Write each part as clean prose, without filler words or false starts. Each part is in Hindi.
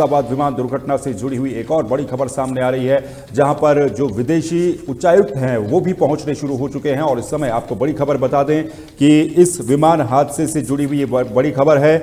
अहमदाबाद विमान दुर्घटना से जुड़ी हुई एक और बड़ी खबर सामने आ रही है, जहां पर जो विदेशी उच्चायुक्त हैं वो भी पहुंचने शुरू हो चुके हैं। और इस समय आपको बड़ी खबर बता दें कि इस विमान हादसे से जुड़ी हुई ये बड़ी खबर है।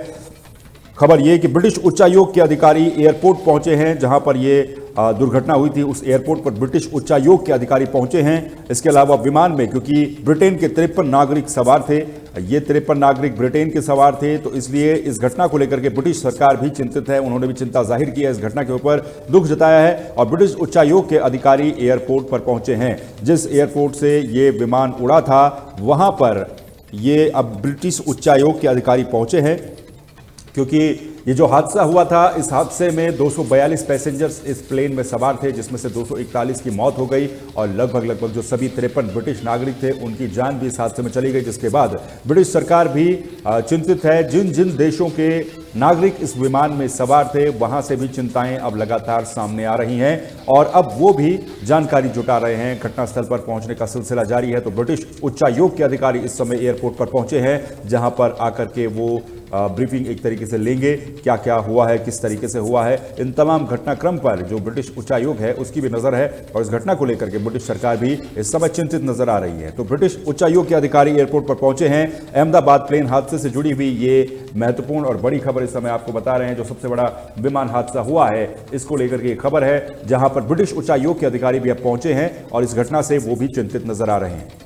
खबर ये कि ब्रिटिश उच्चायोग के अधिकारी एयरपोर्ट पहुंचे हैं, जहां पर ये दुर्घटना हुई थी उस एयरपोर्ट पर ब्रिटिश उच्चायोग के अधिकारी पहुंचे हैं। इसके अलावा विमान में, क्योंकि ब्रिटेन के 53 नागरिक सवार थे, ये 53 नागरिक ब्रिटेन के सवार थे, तो इसलिए इस घटना को लेकर के ब्रिटिश सरकार भी चिंतित है। उन्होंने भी चिंता जाहिर की है, इस घटना के ऊपर दुख जताया है और ब्रिटिश उच्चायोग के अधिकारी एयरपोर्ट पर पहुंचे हैं। जिस एयरपोर्ट से ये विमान उड़ा था वहां पर ये अब ब्रिटिश उच्चायोग के अधिकारी पहुंचे हैं, क्योंकि ये जो हादसा हुआ था, इस हादसे में 242 पैसेंजर्स इस प्लेन में सवार थे, जिसमें से 241 की मौत हो गई और लगभग जो सभी 53 ब्रिटिश नागरिक थे उनकी जान भी इस हादसे में चली गई। जिसके बाद ब्रिटिश सरकार भी चिंतित है। जिन जिन देशों के नागरिक इस विमान में सवार थे वहां से भी चिंताएं अब लगातार सामने आ रही हैं और अब वो भी जानकारी जुटा रहे हैं। घटनास्थल पर पहुंचने का सिलसिला जारी है। तो ब्रिटिश उच्चायोग के अधिकारी इस समय एयरपोर्ट पर पहुंचे हैं, जहां पर आकर के वो ब्रीफिंग एक तरीके से लेंगे, क्या क्या हुआ है, किस तरीके से हुआ है। इन तमाम घटनाक्रम पर जो ब्रिटिश उच्चायोग है उसकी भी नजर है और इस घटना को लेकर के ब्रिटिश सरकार भी इस समय चिंतित नजर आ रही है। तो ब्रिटिश उच्चायोग के अधिकारी एयरपोर्ट पर पहुंचे हैं। अहमदाबाद प्लेन हादसे से जुड़ी हुई ये महत्वपूर्ण और बड़ी खबर इस समय आपको बता रहे हैं। जो सबसे बड़ा विमान हादसा हुआ है इसको लेकर के खबर है, जहां पर ब्रिटिश उच्चायोग के अधिकारी भी अब पहुंचे हैं और इस घटना से वो भी चिंतित नजर आ रहे हैं।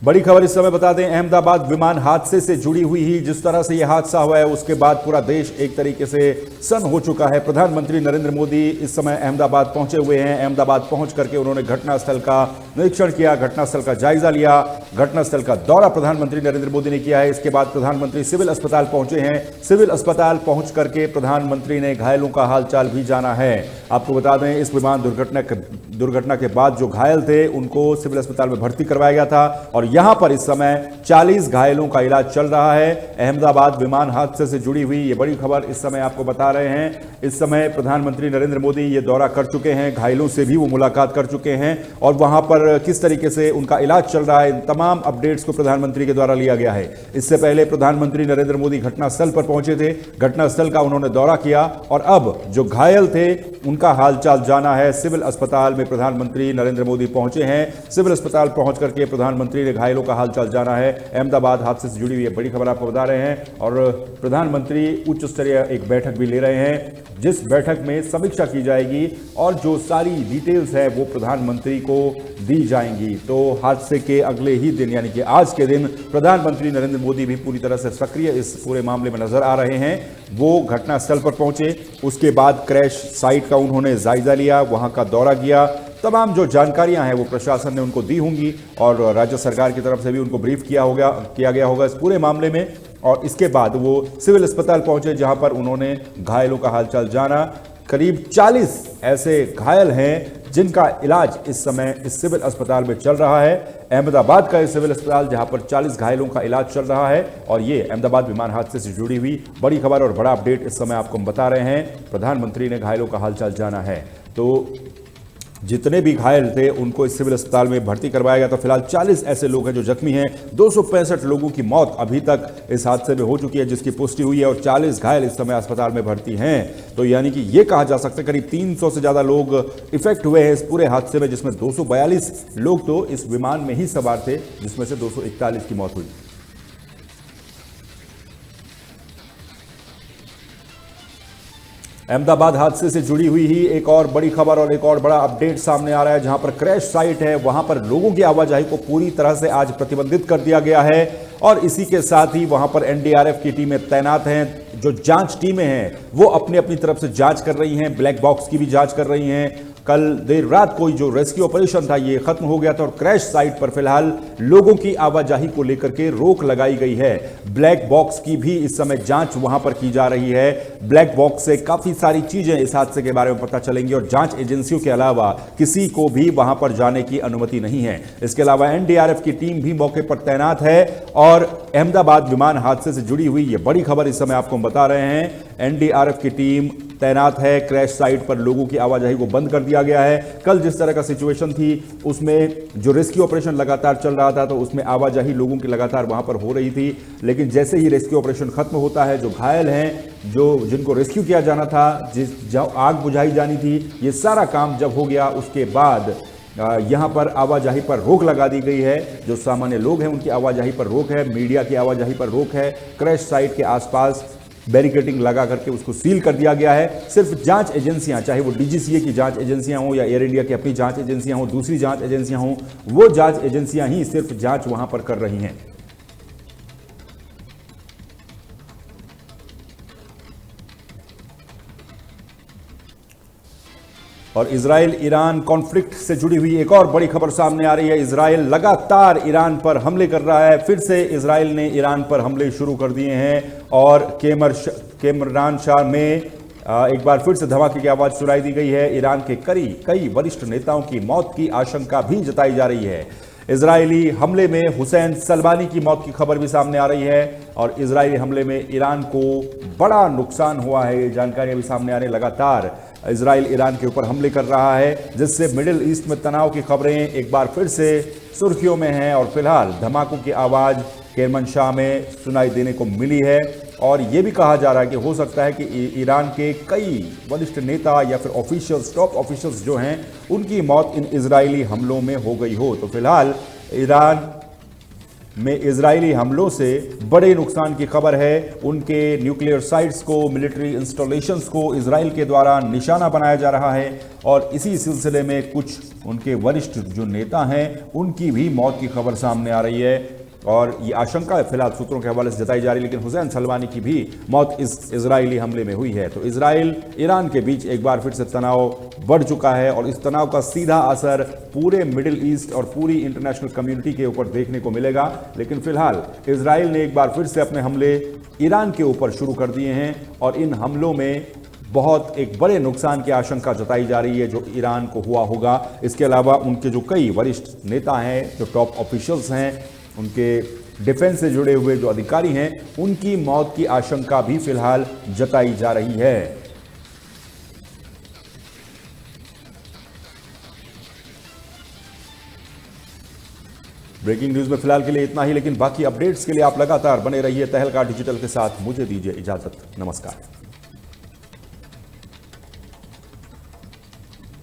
बड़ी खबर इस समय बता दें, अहमदाबाद विमान हादसे से जुड़ी हुई ही जिस तरह से यह हादसा हुआ है उसके बाद पूरा देश एक तरीके से सन्न हो चुका है। प्रधानमंत्री नरेंद्र मोदी इस समय अहमदाबाद पहुंचे हुए हैं। अहमदाबाद पहुंच करके उन्होंने घटनास्थल का निरीक्षण किया, घटनास्थल का जायजा लिया, घटनास्थल का दौरा प्रधानमंत्री नरेंद्र मोदी ने किया है। इसके बाद प्रधानमंत्री सिविल अस्पताल पहुंचे हैं। सिविल अस्पताल पहुंच करके प्रधानमंत्री ने घायलों का हालचाल भी जाना है। आपको बता दें, इस विमान दुर्घटना के बाद जो घायल थे उनको सिविल अस्पताल में भर्ती करवाया गया था और यहां पर इस समय 40 घायलों का इलाज चल रहा है। अहमदाबाद विमान हादसे से जुड़ी हुई ये बड़ी खबर इस समय आपको बता रहे हैं। इस समय प्रधानमंत्री नरेंद्र मोदी ये दौरा कर चुके हैं, घायलों से भी वो मुलाकात कर चुके हैं और वहां पर किस तरीके से उनका इलाज चल रहा है, इन तमाम अपडेट्स को प्रधानमंत्री के द्वारा लिया गया है। इससे पहले प्रधानमंत्री नरेंद्र मोदी घटनास्थल पर पहुंचे थे, घटनास्थल का उन्होंने दौरा किया और अब जो घायल थे उनका हालचाल जाना है। सिविल अस्पताल में प्रधानमंत्री नरेंद्र मोदी पहुंचे हैं। सिविल अस्पताल पहुंच करके प्रधानमंत्री ने घायलों का हालचाल जाना है। अहमदाबाद हादसे से जुड़ी हुई बड़ी खबर आपको बता रहे हैं और प्रधानमंत्री उच्च स्तरीय एक बैठक भी ले रहे हैं, जिस बैठक में समीक्षा की जाएगी और जो सारी डिटेल्स है वो प्रधानमंत्री को दी जाएंगी। तो हादसे के अगले ही दिन यानी कि आज के दिन प्रधानमंत्री नरेंद्र मोदी भी पूरी तरह से सक्रिय इस पूरे मामले में नजर आ रहे हैं। वो घटनास्थल पर पहुंचे, उसके बाद क्रैश साइट का उन्होंने जायजा लिया, वहां का दौरा किया। तमाम जो जानकारियां हैं वो प्रशासन ने उनको दी होंगी और राज्य सरकार की तरफ से भी उनको ब्रीफ किया गया होगा इस पूरे मामले में। और इसके बाद वो सिविल अस्पताल पहुंचे, जहां पर उन्होंने घायलों का हालचाल जाना। करीब 40 ऐसे घायल हैं जिनका इलाज इस समय इस सिविल अस्पताल में चल रहा है। अहमदाबाद का इस सिविल अस्पताल जहां पर 40 घायलों का इलाज चल रहा है और ये अहमदाबाद विमान हादसे से जुड़ी हुई बड़ी खबर और बड़ा अपडेट इस समय आपको हम बता रहे हैं। प्रधानमंत्री ने घायलों का हालचाल जाना है। तो जितने भी घायल थे उनको इस सिविल अस्पताल में भर्ती करवाया गया। तो फिलहाल 40 ऐसे लोग हैं जो जख्मी हैं। 265 लोगों की मौत अभी तक इस हादसे में हो चुकी है, जिसकी पुष्टि हुई है और 40 घायल इस समय अस्पताल में भर्ती हैं। तो यानी कि ये कहा जा सकता है करीब 300 से ज्यादा लोग इफेक्ट हुए हैं इस पूरे हादसे में, जिसमें 242 लोग तो इस विमान में ही सवार थे, जिसमें से 241 की मौत हुई। अहमदाबाद हादसे से जुड़ी हुई ही एक और बड़ी खबर और एक और बड़ा अपडेट सामने आ रहा है, जहां पर क्रैश साइट है वहां पर लोगों की आवाजाही को पूरी तरह से आज प्रतिबंधित कर दिया गया है और इसी के साथ ही वहां पर एनडीआरएफ की टीमें तैनात हैं। जो जांच टीमें हैं वो अपनी अपनी तरफ से जांच कर रही हैं, ब्लैक बॉक्स की भी जांच कर रही हैं। कल देर रात कोई जो रेस्क्यू ऑपरेशन था ये खत्म हो गया था और क्रैश साइट पर फिलहाल लोगों की आवाजाही को लेकर के रोक लगाई गई है। ब्लैक बॉक्स की भी इस समय जांच वहां पर की जा रही है। ब्लैक बॉक्स से काफी सारी चीजें इस हादसे के बारे में पता चलेंगी और जांच एजेंसियों के अलावा किसी को भी वहां पर जाने की अनुमति नहीं है। इसके अलावा एनडीआरएफ की टीम भी मौके पर तैनात है और अहमदाबाद विमान हादसे से जुड़ी हुई ये बड़ी खबर इस समय आपको हम बता रहे हैं। एनडीआरएफ की टीम तैनात है। क्रैश साइट पर लोगों की आवाजाही को बंद कर दिया गया है। कल जिस तरह का सिचुएशन थी उसमें जो रेस्क्यू ऑपरेशन लगातार चल रहा था तो उसमें आवाजाही लोगों की लगातार वहां पर हो रही थी, लेकिन जैसे ही रेस्क्यू ऑपरेशन खत्म होता है, जो घायल हैं, जिनको रेस्क्यू किया जाना था, जहाँ आग बुझाई जानी थी, ये सारा काम जब हो गया उसके बाद यहां पर आवाजाही पर रोक लगा दी गई है। जो सामान्य लोग हैं उनकी आवाजाही पर रोक है, मीडिया की आवाजाही पर रोक है। क्रैश साइट के आसपास बैरिकेडिंग लगा करके उसको सील कर दिया गया है। सिर्फ जांच एजेंसियां, चाहे वो डीजीसीए की जांच एजेंसियां हो या एयर इंडिया की अपनी जांच एजेंसियां हो, दूसरी जांच एजेंसियां हो, वो जांच एजेंसियां ही सिर्फ जांच वहां पर कर रही हैं। और इजराइल ईरान कॉन्फ्लिक्ट से जुड़ी हुई एक और बड़ी खबर सामने आ रही है। इजराइल लगातार ईरान पर हमले कर रहा है। फिर से इजराइल ने ईरान पर हमले शुरू कर दिए हैं और केमरानशाह में एक बार फिर से धमाके की आवाज सुनाई दी गई है। ईरान के कई वरिष्ठ नेताओं की मौत की आशंका भी जताई जा रही है। इजरायली हमले में हुसैन सलमानी की मौत की खबर भी सामने आ रही है और इजरायली हमले में ईरान को बड़ा नुकसान हुआ है, ये जानकारियां भी सामने आ रही हैं। लगातार इजराइल ईरान के ऊपर हमले कर रहा है, जिससे मिडिल ईस्ट में तनाव की खबरें एक बार फिर से सुर्खियों में हैं और फिलहाल धमाकों की आवाज केरमानशाह में सुनाई देने को मिली है। और यह भी कहा जा रहा है कि हो सकता है कि ईरान के कई वरिष्ठ नेता या फिर ऑफिशियल्स, टॉप ऑफिशियल्स जो हैं, उनकी मौत इन इजरायली हमलों में हो गई हो। तो फिलहाल ईरान में इजरायली हमलों से बड़े नुकसान की खबर है। उनके न्यूक्लियर साइट्स को, मिलिट्री इंस्टॉलेशंस को इजराइल के द्वारा निशाना बनाया जा रहा है और इसी सिलसिले में कुछ उनके वरिष्ठ जो नेता हैं उनकी भी मौत की खबर सामने आ रही है और ये आशंका फिलहाल सूत्रों के हवाले से जताई जा रही है। लेकिन हुसैन सलमानी की भी मौत इस इजरायली हमले में हुई है। तो इजराइल ईरान के बीच एक बार फिर से तनाव बढ़ चुका है और इस तनाव का सीधा असर पूरे मिडिल ईस्ट और पूरी इंटरनेशनल कम्युनिटी के ऊपर देखने को मिलेगा। लेकिन फिलहाल इजराइल ने एक बार फिर से अपने हमले ईरान के ऊपर शुरू कर दिए हैं और इन हमलों में बहुत एक बड़े नुकसान की आशंका जताई जा रही है जो ईरान को हुआ होगा। इसके अलावा उनके जो कई वरिष्ठ नेता हैं, जो टॉप ऑफिशियल्स हैं, उनके डिफेंस से जुड़े हुए जो अधिकारी हैं, उनकी मौत की आशंका भी फिलहाल जताई जा रही है। ब्रेकिंग न्यूज में फिलहाल के लिए इतना ही, लेकिन बाकी अपडेट्स के लिए आप लगातार बने रहिए तहलका डिजिटल के साथ। मुझे दीजिए इजाजत, नमस्कार।